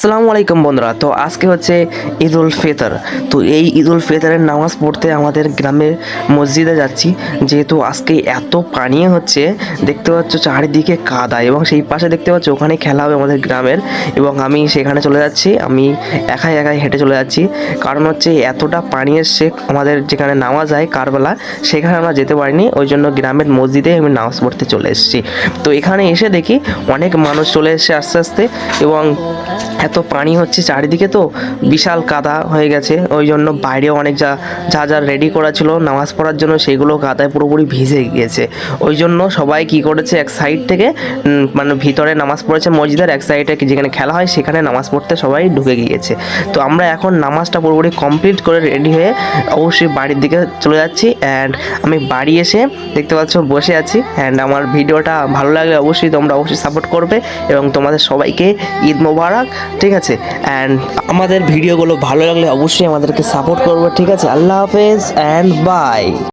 আসসালামু আলাইকুম বন্ধুরা। তো আজকে হচ্ছে ঈদ উল ফিতর। তো এই ঈদ উল ফিতরের নামাজ পড়তে আমাদের গ্রামের মসজিদে যাচ্ছি, যেহেতু আজকে এত পানি হচ্ছে, দেখতে পাচ্ছ চারিদিকে কাদা, এবং সেই পাশে দেখতে পাচ্ছ ওখানে খেলা হবে আমাদের গ্রামের, এবং আমি সেখানে চলে যাচ্ছি। আমি একাই একাই হেঁটে চলে যাচ্ছি, কারণ হচ্ছে এতটা পানি এসছে আমাদের যেখানে নামাজ হয় কারবেলা, সেখানে আমরা যেতে পারিনি, ওই জন্য গ্রামের মসজিদে আমি নামাজ পড়তে চলে এসেছি। তো এখানে এসে দেখি অনেক মানুষ চলে এসেছে আস্তে আস্তে, এবং এত পানি হচ্ছে চারিদিকে, তো বিশাল কাদা হয়ে গেছে, ওই জন্য বাইরেও অনেক যা যা যা রেডি করা ছিল নামাজ পড়ার জন্য সেগুলো কাদায় পুরোপুরি ভিজে গিয়েছে। ওই জন্য সবাই কি করেছে, এক সাইড থেকে মানে ভিতরে নামাজ পড়েছে মসজিদের এক সাইডে, যেখানে খেলা হয় সেখানে নামাজ পড়তে সবাই ঢুকে গিয়েছে। তো আমরা এখন নামাজটা পুরোপুরি কমপ্লিট করে রেডি হয়ে অবশ্যই বাড়ির দিকে চলে যাচ্ছি। অ্যান্ড আমি বাড়ি এসে দেখতে পাচ্ছ বসে আছি। অ্যান্ড আমার ভিডিওটা ভালো লাগলে অবশ্যই তোমরা সাপোর্ট করবে, এবং তোমাদের সবাইকে ঈদ মোবারক, ঠিক আছে? অ্যান্ড আমাদের ভিডিওগুলো ভালো লাগলে অবশ্যই আমাদেরকে সাপোর্ট করবে, ঠিক আছে? আল্লাহ হাফেজ অ্যান্ড বাই।